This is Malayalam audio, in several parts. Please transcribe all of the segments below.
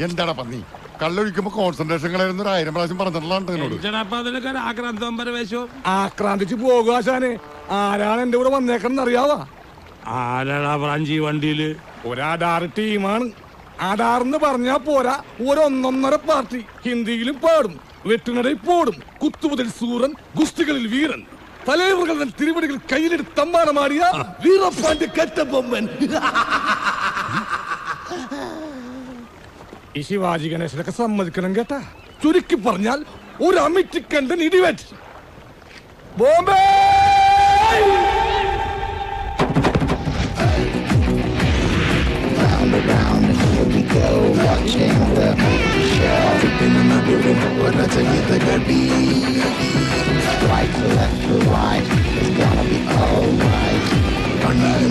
എന്താടാ പന്നി കള്ളൊഴിക്കുമ്പോ കോൺസെൻട്രേഷൻ കളയുന്ന 1000 പ്രാവശ്യം പറഞ്ഞിട്ടുള്ള ആക്രാന്തിച്ച് പോകുക ആശാനെ. ആരാണ് എന്റെ കൂടെ വന്നേക്കണെന്ന് അറിയാവാ? ആരാടാ ബ്രാഞ്ചി വണ്ടിയില്? ഒരാധാർ ടീമാണ്. ആധാർന്ന് പറഞ്ഞാ പോരാ, ഒരൊന്നൊന്നര പാർട്ടി. ഹിന്ദിയിലും പാടും, വെട്ടുനടയിൽ പോടും, കുത്തുമുതൽ സൂറൻ, ഗുസ്തികളിൽ വീരൻ, തലൈവറുകൾ തിരുവടികൾ കയ്യിലെടുത്ത് തമ്മാനമാടിയ വീരപ്പാന്റെ കറ്റബൊമ്മൻ. ഈ ശിവാജി ഗണേശനൊക്കെ സമ്മതിക്കണം കേട്ടാ. ചുരുക്കി പറഞ്ഞാൽ ഒരു അമിറ്റിക്കണ്ടൻ ഇടിവെറ്റ്. ബോംബെ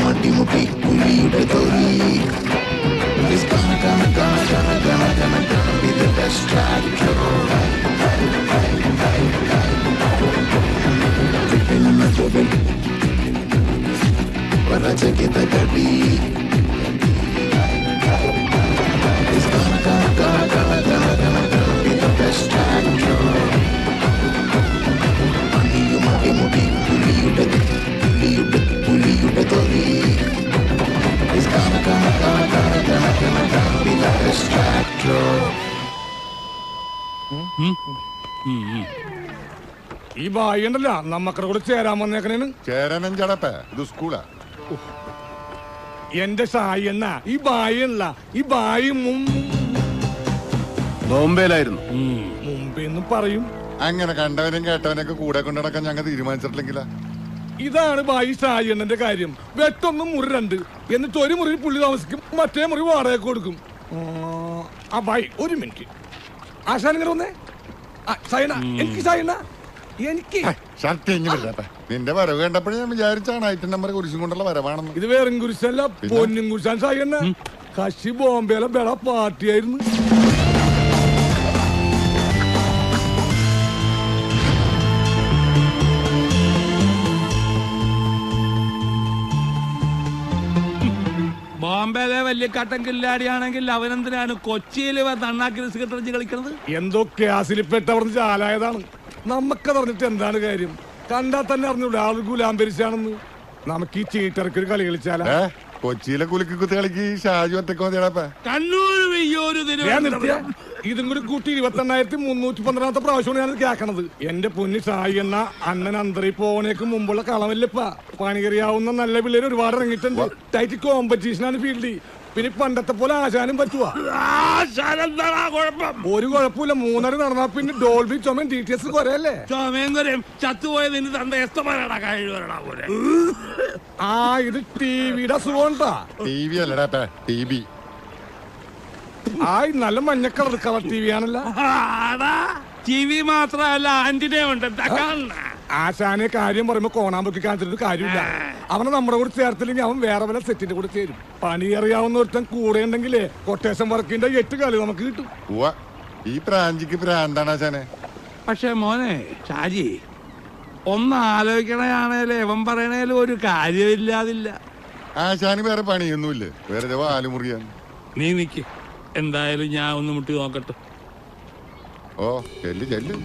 മട്ടിമുട്ടി പുലിയുടെ തോരി. It's gonna be the best tractor. Tipping on the double. But I take it like a beat. It's gonna be the best tractor. Money you mati puliയുടെ തോരി. It's gonna be the best tractor. ഈ ബായി ഉണ്ടല്ല നമ്മക്കടെ കൂടെ ചേരാൻ വന്നേക്കണേന്. ചേരാനും ചടപ്പേ, ഇത് സ്കൂളാ. എന്റെ സായി എന്ന ഈ ബായി അല്ല, ഈ ബായി ബോംബെയിലായിരുന്നു. മുംബൈന്ന് പറയും. അങ്ങനെ കണ്ടവനും കേട്ടവനൊക്കെ കൂടെ കൊണ്ടു നടക്കാൻ ഞങ്ങൾ തീരുമാനിച്ചിട്ടില്ലെങ്കിലാ. ഇതാണ് ബായി സായി എണ്ണന്റെ കാര്യം. വെട്ടൊന്നും മുറി 2, എന്നിട്ട് ഒരു മുറി പുള്ളി താമസിക്കും, മറ്റേ മുറി വാടകയ്ക്ക് കൊടുക്കും. ആ ബായി ഒരു മിനിറ്റ് ആശാൻ ഇങ്ങനെ വന്നേ. സായണ എനിക്ക്, സായണ എനിക്ക് നിന്റെ വരവ് കണ്ടപ്പോഴേ ഞാൻ വിചാരിച്ചാണ് ഐറ്റം നമ്പർ കുരിശും കൊണ്ടുള്ള വരവാണെന്ന്. ഇത് വേറും കുരിശല്ല, പൊന്നും കുരിശാൻ. സായണ്ണ കശി ബോംബെയിലെ ബെള പാർട്ടിയായിരുന്നു. ബോംബെയിലെ വലിയ കട്ടൻ കില്ലാടിയാണെങ്കിൽ അവനെന്തിനാണ് കൊച്ചിയില് നന്നാക്കി സെക്രട്ടറി കളിക്കുന്നത്? എന്തോ ക്യാസിൽപ്പെട്ടവർ ചാലായതാണ്. നമുക്കതറിഞ്ഞിട്ട് എന്താണ് കാര്യം? കണ്ടാൽ തന്നെ അറിഞ്ഞൂടെ ആള് ഗുലാംബരിച്ചാണെന്ന്. നമുക്ക് ഈ ചീട്ടിറക്കൊരു കളി കളിച്ചാലാ? കൊച്ചിയിലെ കുലുക്കി കുത്തി കളിക്ക് ഷാജു ഒറ്റക്ക് മതിയാടാ. ഇതും കൂടി കൂട്ടി 28,312 പ്രാവശ്യമാണ് ഞാൻ കേൾക്കണത്. എന്റെ പൊന്നി സായി എന്ന അണ്ണൻ അന്തരി പോണേക്ക് മുമ്പുള്ള കളമല്ലപ്പാ. പണികറിയാവുന്ന നല്ല പിള്ളേര് ഒരുപാട് ഇറങ്ങിയിട്ടുണ്ട്. ടൈറ്റ് കോമ്പറ്റീഷനാണ് ഫീൽഡ്. പിന്നെ പണ്ടത്തെ പോലെ ആശാനും പറ്റുവാ? ഒരു കുഴപ്പമില്ല. 3.5 നടന്നാ പിന്നെ ഡോൾബി ചുമയും DTS കുറയല്ലേ? ആ ഇത് ടിവിയുടെ അസുഖണ്ടാ. TV അല്ലടാ, TV. ആയി നല്ല മഞ്ഞ കളർ TV ആണല്ലോ. TV മാത്രല്ല ആന്റിനെ ഉണ്ട്. ആശാനെ കാര്യം പറയുമ്പോ കോണാമ്പൊക്കെ കാണിച്ചിട്ട് കാര്യമില്ല. അവനെ നമ്മുടെ കൂടെ ചേർത്തില്ലെങ്കിൽ അവൻ വേറെ വല്ല സെറ്റിന്റെ കൂടെ ചേരും. പണി അറിയാവുന്ന ഒരുത്തൻ കൂടെ ഉണ്ടെങ്കിലേ കൊട്ടേഷൻ വർക്കിന്റെ 8 കളി നമുക്ക് കിട്ടും. ഈ പ്രാഞ്ചിക്ക് പ്രാന്താണ് ആശാനെ. പക്ഷെ മോനെ ഷാജി, ഒന്ന് ആലോചിക്കണയാണേലും ഇവൻ പറയണേലും ഒരു കാര്യമില്ലാതില്ല. ആശാന് വേറെ പണിയൊന്നുമില്ല, വെറുതെ വാലുമുറിയാൻ. നീ നിക്ക്, എന്തായാലും ഞാൻ ഒന്ന് മുട്ടി നോക്കട്ടെ. ഓ ചെല്ലു ചെല്ലു.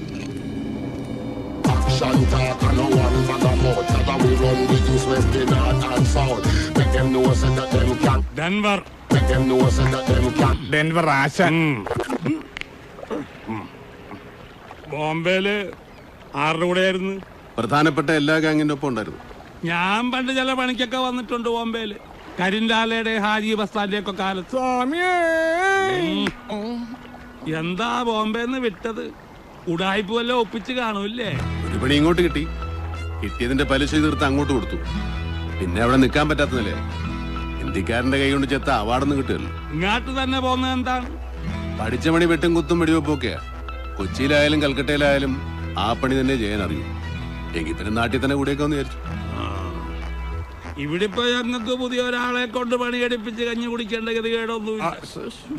ഡെൻവർ ആശാൻ. ബോംബെയില് ആരുടെ കൂടെ ആയിരുന്നു? പ്രധാനപ്പെട്ട എല്ലാ ഗാങ്ങിന്റെ ഒപ്പം ഉണ്ടായിരുന്നു. ഞാൻ പണ്ട് ചില പണിക്കൊക്കെ വന്നിട്ടുണ്ട് ബോംബെയില്. കരിൻലാലയുടെ ഹാജി ബസ്താന്റെ ഒക്കെ കാലത്ത്. എന്താ ബോംബെന്ന് വിട്ടത്? ഉടായ്പ വല്ലതും ഒപ്പിച്ച് കാണൂല്ലേ? ഒരു പണി ഇങ്ങോട്ട് കിട്ടി, കിട്ടിയതിന്റെ പലിശ തീർത്ത് അങ്ങോട്ട് കൊടുത്തു. പിന്നെ അവിടെ നിൽക്കാൻ പറ്റാത്ത നിലയാ. ഹിന്ദിക്കാരന്റെ കൈ കൊണ്ട് ചെത്ത അവാർഡൊന്നും കിട്ടുമല്ലോ. ഇങ്ങോട്ട് തന്നെ പോകുന്നത് എന്താണ്? പഠിച്ച പണി വെട്ടും കുത്തും വെടിവെപ്പൊക്കെയാ. കൊച്ചിയിലായാലും കൽക്കട്ടയിലായാലും ആ പണി തന്നെ ചെയ്യാൻ അറിയും. എങ്കിൽ പിന്നെ നാട്ടിൽ തന്നെ കൂടെയൊക്കെ ഒന്ന് വിചാരിച്ചു. ഇവിടെ ഇപ്പൊ ഞങ്ങൾക്ക് പുതിയ ഒരാളെ കൊണ്ട് പണിയെടുപ്പിച്ച് കഞ്ഞി കുടിക്കേണ്ട ഗതികേടൊന്നുമില്ല.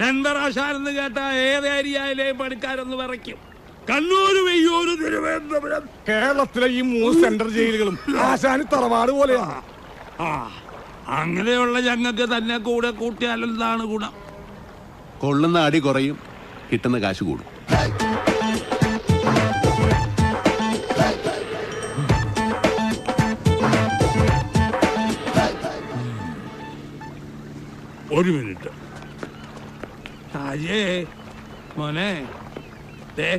ഡെൻവർ ആശാനെന്ന് കേട്ട ഏത് ഏരിയയിലെയും പണിക്കാരൊന്ന് വിറയ്ക്കും. കണ്ണൂര്, വെയ്യൂര്, തിരുവനന്തപുരം, കേരളത്തിലെ ഈ 3 സെൻട്രൽ ജയിലുകളും ആശാന് തറവാട് പോലെയാണ്. ആ അങ്ങനെയുള്ള ഞങ്ങൾക്ക് തന്നെ കൂടെ കൂട്ടിയാലെന്താണ് ഗുണം? കൊള്ളുന്ന അടി കുറയും, കിട്ടുന്ന കാശ് കൂടും. ഒരു മിനിറ്റ്. ഷാജിയേ മോനെ, ദേ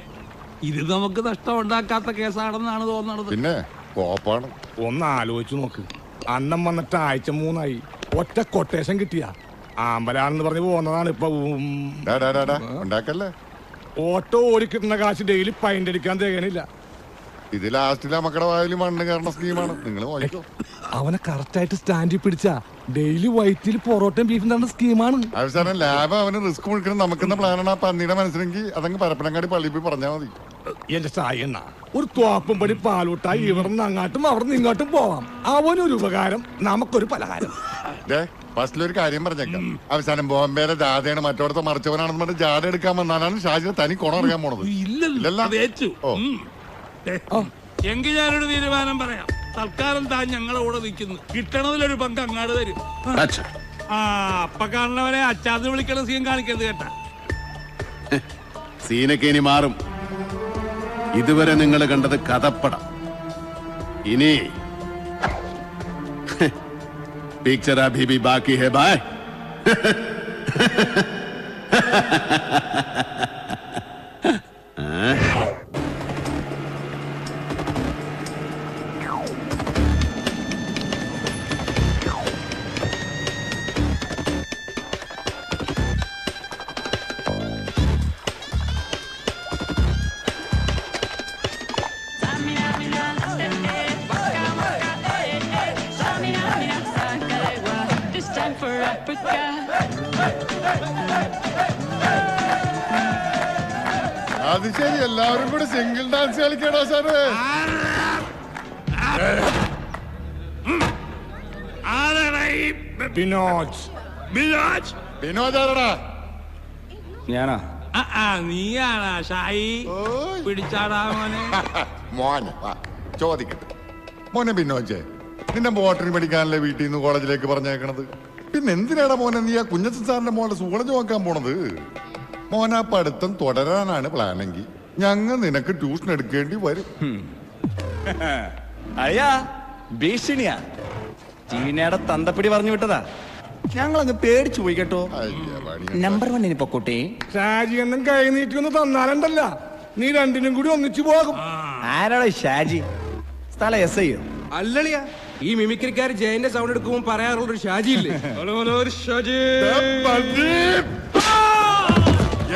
ഇത് നമുക്ക് നഷ്ടമുണ്ടാക്കാത്ത കേസാണെന്നാണ് തോന്നണത്. പിന്നെ കോപ്പാണ്. ഒന്ന് ആലോചിച്ചു നോക്ക്. അന്നം വന്നിട്ട് ആഴ്ച 3 ഒറ്റ കൊട്ടേഷൻ കിട്ടിയ ആമ്പലാണെന്ന് പറഞ്ഞ് പോകുന്നതാണ് ഇപ്പൊ. ഉണ്ടാക്കല്ലേ. ഓട്ടോ ഓടി കിട്ടുന്ന കാശ് ഡെയിലി പൈൻ്റ് അടിക്കാൻ തികയണില്ല. ഇത് ലാസ്റ്റിലെ മക്കളുടെ വായിൽ മണ്ണ് കയറുന്ന സ്കീമാണ്. നിങ്ങൾ നോക്കിക്കോ. അവനെ കറക്റ്റായിട്ട് സ്റ്റാൻഡിൽ പിടിച്ച ഡെയിലി വൈറ്റിൽ പൊറോട്ടയും ബീഫും തന്ന സ്കീമാണ്. അവസാനം ലാബ് അവന് റിസ്ക് മുഴുക്കണം നമുക്കെന്ന പ്ലാനാണ്. ആ പന്നിയുടെ മനസ്സിലെങ്കിൽ അതങ്ങ് പരപ്പനങ്ങാടി പള്ളിയിൽ പോയി പറഞ്ഞാൽ മതി. എന്റെ സായണ്ണ, ഒരു തോപ്പും പടി പാലൂട്ടായി ഇവിടുന്ന് അങ്ങാട്ടും അവിടുന്ന് ഇങ്ങോട്ടും പോവാം. അവനൊരു ഉപകാരം, നമുക്കൊരു പലഹാരം. ഫസ്റ്റിലൊരു കാര്യം പറഞ്ഞേക്കാം. അവസാനം ബോംബെയിലെ ജാഥയാണ് മറ്റോടത്തെ മറിച്ചവനാണെന്ന് പറഞ്ഞ് ജാഥ എടുക്കാൻ വന്നാലാണ് ഷാജിനെ തനി കുണം അറിയാൻ പോണത്. എങ്കിൽ ഞാനൊരു തീരുമാനം പറയാം. തൽക്കാലം താൻ ഞങ്ങളെ കൂടെ നിൽക്കുന്നു. കിട്ടണതിലൊരു പങ്ക് അങ്ങാട് തരും. അപ്പ കാണുന്നവരെ അച്ചാന്ന് വിളിക്കണ സീൻ കാണിക്കരുത് കേട്ടാ. സീനൊക്കെ ഇനി മാറും. ഇതുവരെ നിങ്ങൾ കണ്ടത് കഥപ്പടം. ഇനി പിക്ചർ അഭി ഭി ബാക്കി ഹെ ബായ്. അത് ശരി, എല്ലാവരും കൂടെ സിംഗിൾ ഡാൻസ് കളിക്കണോ സാറ്? വിനോദാരടാ. ഞാനാ? നീയാണാ ഷായി? പിടിച്ചാടാ മോനെ. മോനെ ചോദിക്കട്ടെ മോനെ. ബിനോജെ, നിന്നെ ബോട്ടറി പഠിക്കാനല്ലേ വീട്ടിൽ നിന്ന് കോളേജിലേക്ക് പറഞ്ഞേക്കണത്? പിന്നെ എന്തിനാടാ മോനെ നീ ആ കുഞ്ഞച്ചൻ സാറിന്റെ മോളെ സൂളജ് നോക്കാൻ പോണത്? മോനാ പഠിത്തം തുടരാനാണ് പ്ലാനെങ്കിൽ ഞങ്ങൾ നിനക്ക് ട്യൂഷൻ എടുക്കേണ്ടി വരും. അയ്യാ ഭീഷണിയാ. ചീനയുടെ തന്തപ്പിടി പറഞ്ഞു വിട്ടതാ. ഞങ്ങളങ്ങ് പേടിച്ചു പോയി കേട്ടോ. നമ്പർ 1 പൊക്കോട്ടെ. ഷാജി എന്നും കൈ നീട്ടി ഒന്ന് തന്നാലുണ്ടല്ല, നീ രണ്ടിനും കൂടി ഒന്നിച്ചു പോകും. ആരാടാ ഷാജി? സ്ഥലം SI യോ? അല്ലളിയാ, ഈ മിമിക്രിക്കാർ ജയന്റെ സൗണ്ട് എടുക്കുമ്പോൾ പറയാറുള്ളൊരു ഷാജി ഇല്ലേ?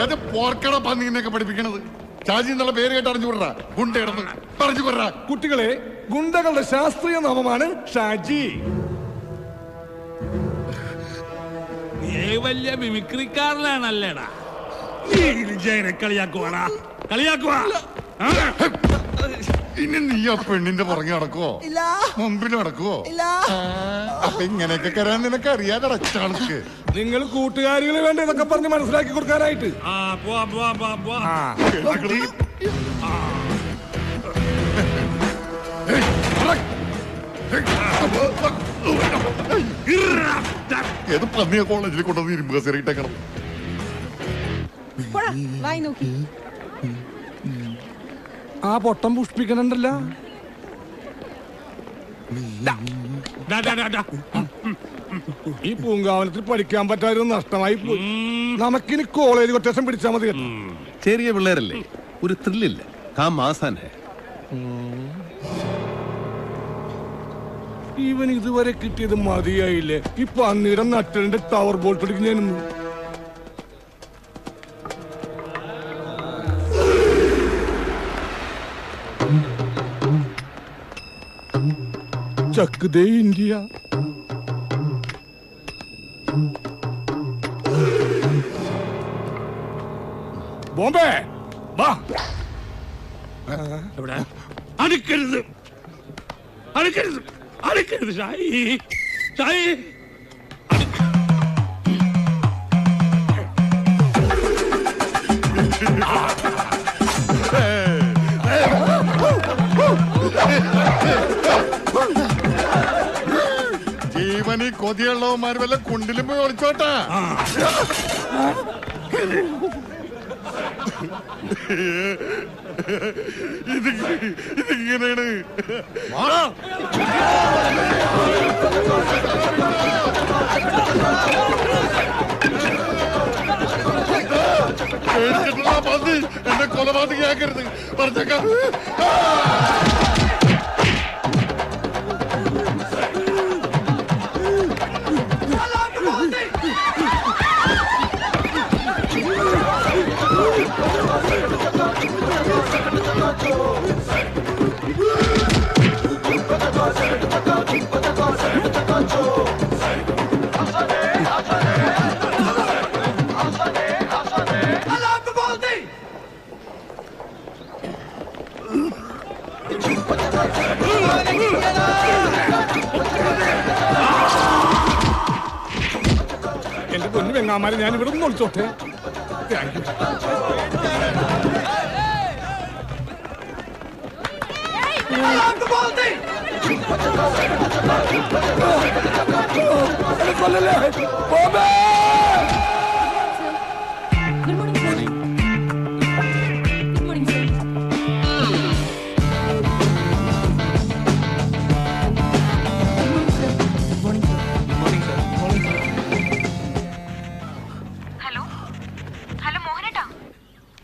ഏത് പോർക്കട പന്നീനൊക്കെ പഠിപ്പിക്കണത്? ഷാജി എന്നുള്ള പേര് കേട്ട് അറിഞ്ഞു വിടറാ. ഗുണ്ടയിടന്ന് പറഞ്ഞു വിടറാ. കുട്ടികളെ, ഗുണ്ടകളുടെ ശാസ്ത്രീയ നാമമാണ് ഷാജി. നീ വലിയ മിമിക്രിക്കാരനാണല്ലേടാ. ജയനെ കളിയാക്കുവാടാ, കളിയാക്കുവാ. ഇനി നീ ആ പെണ്ണിന്റെ പുറകെ നടക്കുവോ? മുമ്പിൽ നടക്കുവോ? അപ്പൊ ഇങ്ങനെയൊക്കെ കരാൻ നിനക്ക് അറിയാതെ ചാണക്ക്. നിങ്ങൾ കൂട്ടുകാരികൾ വേണ്ട ഇതൊക്കെ പറഞ്ഞ് മനസ്സിലാക്കി കൊടുക്കാനായിട്ട്. ഏത് പന്നിയ കോളേജിൽ കൊണ്ടുവന്ന് ഇരുമ്പ് കസേരയിട്ടേക്കണം. ആ പൊട്ടം പുഷ്പിക്കണുണ്ടല്ല. ഈ പൂങ്കാവനത്തിൽ പഠിക്കാൻ പറ്റാതെ നഷ്ടമായി പോയി. നമുക്കിനി കോളേജ് കൊട്ടേഷൻ പിടിച്ചാൽ മതി. ചെറിയ പിള്ളേരല്ലേ, ഒരു ത്രില്ലില്ല. ഇവൻ ഇതുവരെ കിട്ടിയത് മതിയായില്ലേ? ഈ പന്നിയുടെ നട്ടലിന്റെ ടവർ ബോൾട്ട് എടുക്കും ഞാനൊന്ന്. ചക്ക് ദേ ഇന്ത്യ. ബോംബെ വാ. അടുക്കരുത്, അടുക്കരുത്, അടുക്കരുത് ഷായി, ഷായി. ബോധ്യമുള്ളവന്മാര് വല്ല കുണ്ടിലും പോയി ഒളിച്ചോട്ടാ. ഇതിങ്ങനെയാണ്. പേടിച്ചിട്ടുള്ള പന്നി എന്നെ കൊലപാതകയാക്കരുത് പറഞ്ഞേക്കാം. എന്റെ പൊന്നു വെങ്ങാമാരെ ഞാൻ ഇവിടെ നിന്ന് ഒളിച്ചോട്ടെ. Thank you.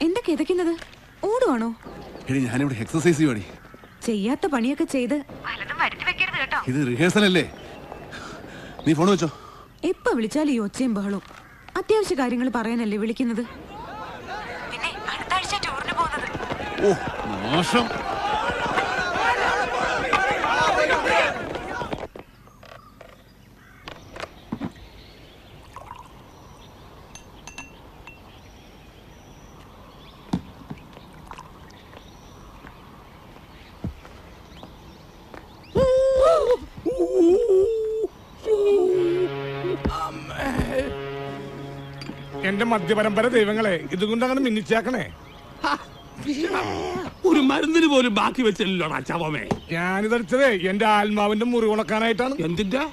എന്താ കിതക്കുന്നത്? ഓടുവാണോ? ഞാനിവിടെ എക്സസൈസ് ചെയ്യുവാടി. ചെയ്യാത്ത പണിയൊക്കെ ചെയ്ത് ഇത് റിഹേഴ്സൽ അല്ലേ? നീ ഫോൺ വെച്ചോ. എപ്പ വിളിച്ചാലും ഈ ഒച്ചയും ബഹളവും. അത്യാവശ്യ കാര്യങ്ങൾ പറയാനല്ലേ വിളിക്കുന്നത്? പിന്നെ അടുത്ത ആഴ്ച ടൂറിന് പോകുന്നത്. ഓ മോശം. എന്റെ മദ്യപരമ്പര ദൈവങ്ങളെ ഇതുകൊണ്ട് അങ്ങനെ മിന്നിച്ചേക്കണേ. ഒരു മരുന്നിന് പോലും ബാക്കി വെച്ചില്ലല്ലോടാ ചവമേ. ഞാനിതടിച്ചതേ എന്റെ ആത്മാവിന്റെ മുറി ഉണക്കാനായിട്ടാണ്. എന്തിന്റെ?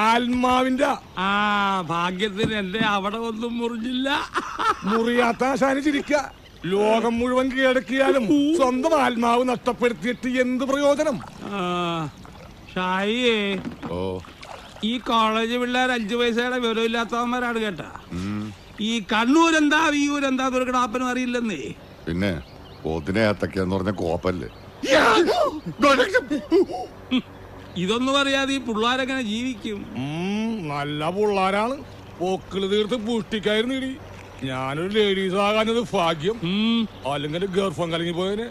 ആത്മാവിന്റെ. ആ ഭാഗ്യത്തിന് എന്റെ അവിടെ ഒന്നും മുറിഞ്ഞില്ല. മുറിയാത്ത ആശാന് ചിരിക്ക. ലോകം മുഴുവൻ കീഴടക്കിയാലും സ്വന്തം ആത്മാവ് നഷ്ടപ്പെടുത്തിയിട്ട് എന്ത് പ്രയോജനം? ഷായിയേ, ഓ ഈ കോളേജ് പിള്ളേർ 5 പൈസയുടെ വിവരമില്ലാത്തവന്മാരാണ് കേട്ടാ. ഈ കണ്ണൂരെന്താ വിയൂരെന്താ ദുർഘടാപ്പനും അറിയില്ലെന്നേ. പിന്നെ പോത്തിനെ ഏത്തക്കാന്ന് പറഞ്ഞ കോപ്പല്ലേ. ഇതൊന്നും അറിയാതെ ഈ പിള്ളേരെങ്ങനെ ജീവിക്കും? നല്ല പിള്ളാരാണ്. പോക്കിള് തീർത്ത് പുഷ്ടിക്കായിരുന്നു ഇടി. ഞാനൊരു ലേഡീസ് ആകാനത് ഭാഗ്യം. അല്ലെങ്കിൽ ഗർഭം കലങ്ങി പോയതിന്.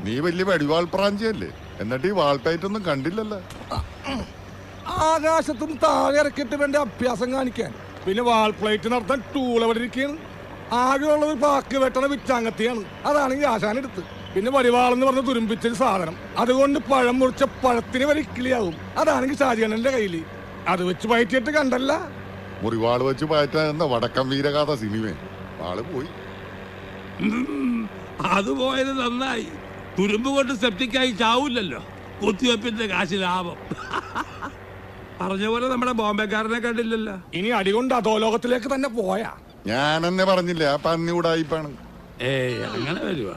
നീ വലിയ വെടിവാൾ പ്രാഞ്ചിയല്ലേ, എന്നിട്ട് ഈ വാൾപ്പയറ്റൊന്നും കണ്ടില്ലല്ലോ. ആകാശത്തും താഴെ ഇറക്കിയിട്ട് വേണ്ട അഭ്യാസം കാണിക്കാൻ. പിന്നെ വാൾ പ്ലേറ്റ് നടത്താൻ ടൂൾ എവിടെ ഇരിക്കുകയാണ്? ആകെയുള്ളത് പാക്ക് വെട്ടണ വിറ്റാങ്ങത്തിയാണ്. അതാണെങ്കിൽ ആശാനെടുത്ത്. പിന്നെ വടിവാളെന്ന് പറഞ്ഞ തുരുമ്പിച്ചൊരു സാധനം. അതുകൊണ്ട് പഴം മുറിച്ച പഴത്തിന് വരെ ഇക്കിളിയാവും. അതാണെങ്കിൽ ഷാജിയണ്ണന്റെ കയ്യില്. അത് വെച്ച് പയറ്റിയിട്ട് കണ്ടല്ല. മുറിവാള് വെച്ച് പയറ്റാൻ എന്താ വടക്കം വീരഗാഥ സിനിമ. ആള് പോയി. അത് പോയത് നന്നായി. തുരുമ്പ് കൊണ്ട് സെപ്റ്റിക്കായി ചാവൂല്ലല്ലോ. കുത്തിവെപ്പിന്റെ കാശ് ലാഭം. പറഞ്ഞ പോലെ നമ്മുടെ ബോംബെക്കാരനെ കണ്ടില്ലല്ലോ. ഇനി അടികൊണ്ട് അധോലോകത്തിലേക്ക് തന്നെ പോയാ. ഞാനെന്നെ പറഞ്ഞില്ലേ ആ പന്നി ഉടായിപ്പാണ്. ഏയ് അങ്ങനെ വരുവാ.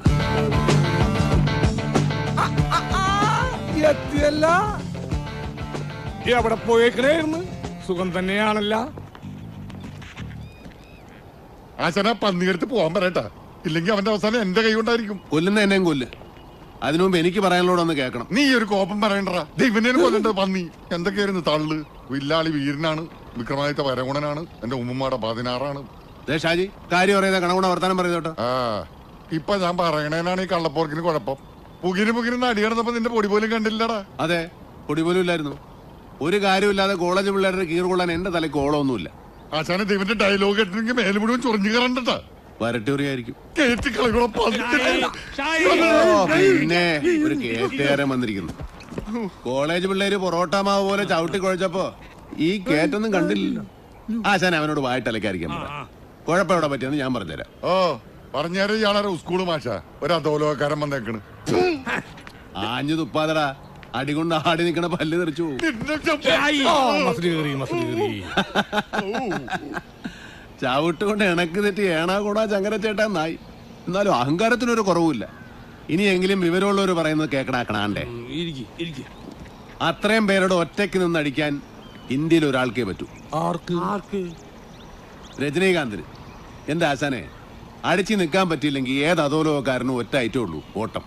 എത്തിയല്ല. എവിടെ പോയേക്കണേന്ന്? സുഖം തന്നെയാണല്ല. ആശാന പന്നിയെടുത്ത് പോവാൻ പറയട്ടാ, ഇല്ലെങ്കിൽ അവന്റെ അവസാനം എന്റെ കൈ കൊണ്ടായിരിക്കും. കൊല്ലുന്ന എന്നെയും കൊല്ല്. അതിനു മുമ്പ് എനിക്ക് പറയാനുള്ളതൊന്ന് കേൾക്കണം. നീ ഒരു കോപം പറയണ്ടടാ. ദൈവനെ കൊല്ലണ്ട പന്നി. എന്തൊക്കെയായിരുന്നു തള്ളു. വില്ലാളി വീരനാണ്, വിക്രമാദിത്യ വരഗുണനാണ്, എന്റെ ഉമ്മമാടെ 16ആണ്. ഷാജി കാര്യം അറിയാതെ കണകുണ വർത്താനം പറയുന്നോട്ടോ. ആ ഇപ്പൊ ഞാൻ പറയണേനാണ് ഈ കള്ളപ്പോർക്കിന് കുഴപ്പം. പുകിന് അടിയടന്നപ്പോ നിന്റെ പൊടി പോലും കണ്ടില്ലടാ. അതെ, പൊടി പോലും ഇല്ലായിരുന്നു. ഒരു കാര്യമില്ലാതെ കോളേജ് പിള്ളേരുടെ കീറ് കൊള്ളാൻ എന്റെ തലയ്ക്ക് ഓളമൊന്നുമില്ല. ആശാനെ ദൈവന്റെ ഡയലോഗ് കേട്ടിട്ടുണ്ടെങ്കിൽ മേലെ മുഴുവൻ ചൊറിഞ്ഞു കയറണ്ടട്ടാ. വരട്ടൂറിയായിരിക്കും. കേറ്റി കളകളോ പിന്നെ ഒരു കേറ്റുകാരൻ വന്നിരിക്കുന്നു. കോളേജ് പിള്ളേര് പൊറോട്ട മാവ് പോലെ ചവിട്ടി കുഴച്ചപ്പോ ഈ കേറ്റൊന്നും കണ്ടില്ലല്ലോ. ആശാൻ അവനോട് വായിട്ടലക്കായിരിക്കാൻ പറയാം. കുഴപ്പം എവിടെ പറ്റിയെന്ന് ഞാൻ പറഞ്ഞുതരാം. ഓ പറഞ്ഞാലും ഇയാളെ സ്കൂള് മാഷ ഒരു അധോലോകക്കാരൻ വന്നേക്കണ്. ആഞ്ഞു തുപ്പാതടാ. അടികൊണ്ട് ആടി നിൽക്കണ പല്ല് തെറിച്ചു പോകും. മസിൽ കയറി ചവിട്ട് കൊണ്ട് ഇണക്ക് തെറ്റി ഏണാ കൂടാ ചങ്കരച്ചേട്ടാ നായി. എന്നാലും അഹങ്കാരത്തിനൊരു കുറവുമില്ല. ഇനിയെങ്കിലും വിവരമുള്ളവർ പറയുന്നത് കേക്കണാക്കണാണ്ടേ. അത്രയും പേരോട് ഒറ്റയ്ക്ക് നിന്ന് അടിക്കാൻ ഇന്ത്യയിൽ ഒരാൾക്കേ പറ്റൂ. ആർക്ക്? രജനീകാന്തിന്. എന്റെ ആശാനെ, അടിച്ചു നിൽക്കാൻ പറ്റിയില്ലെങ്കിൽ ഏത് അധോലോകക്കാരനും ഒറ്റ ഐറ്റേ ഉള്ളൂ, ഓട്ടം.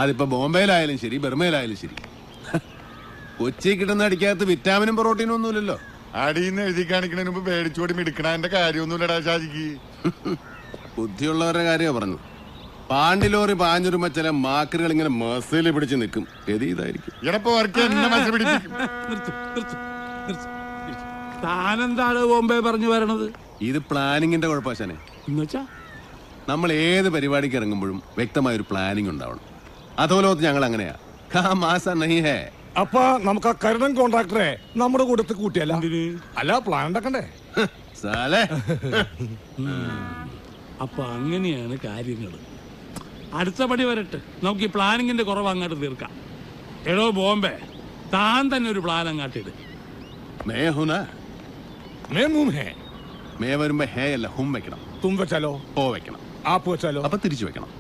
അതിപ്പോ ബോംബെയിലായാലും ശരി, ബർമയിലായാലും ശരി. കൊച്ചി കിട്ടുന്ന അടിക്കകത്ത് വിറ്റാമിനും പ്രോട്ടീനും ഒന്നുമില്ലല്ലോ. അടിയിന്ന് എഴുതി കാണിക്കണതിന് മുമ്പ് പേടിച്ചോടി മിടുക്കണതിന്റെ കാര്യമൊന്നുമില്ലടാ ഷാജിക്ക്. ബുദ്ധിയുള്ളവരുടെ കാര്യമാണ് പറഞ്ഞു. പാണ്ടിലോറി പാഞ്ഞുരുമ്പോ ചില മാക്കറുകൾ ഇങ്ങനെ മസിൽ പിടിച്ച് നിൽക്കും. ഇതായിരിക്കും ഇടപ്പോ വർക്ക് എന്നെ മസിൽ പിടിപ്പിക്കും. താനെന്താണ് ബോംബെ പറഞ്ഞു വരണത്? ഇത് പ്ലാനിങ്ങിന്റെ കുഴപ്പശാനെ. എന്നുവെച്ചാ നമ്മൾ ഏത് പരിപാടിക്ക് ഇറങ്ങുമ്പോഴും വ്യക്തമായൊരു പ്ലാനിങ് ഉണ്ടാവണം. അതുപോലെ ഞങ്ങൾ അങ്ങനെയാ. അപ്പൊ നമുക്ക് ആ കരുടൻ കോൺട്രാക്ടറെ നമ്മുടെ കൂട്ടത്തിൽ കൂട്ടിയല്ല? അല്ല, പ്ലാൻ ഉണ്ടാക്കണ്ടേ? അപ്പൊ അങ്ങനെയാണ് കാര്യങ്ങൾ. അടുത്ത പടി വരട്ടെ, നമുക്ക് ഈ പ്ലാനിങ്ങിന്റെ കുറവ് അങ്ങോട്ട് തീർക്കാം. എടോ ബോംബെ, താൻ തന്നെ ഒരു പ്ലാൻ അങ്ങാട്ടിട്. മേ വരുമ്പോ ഹേ അല്ല ഹും വെക്കണം. തും വെച്ചാലോ? ഓ വെക്കണം. ആപ്പ് വെച്ചാലോ? അപ്പൊ തിരിച്ചു വെക്കണം.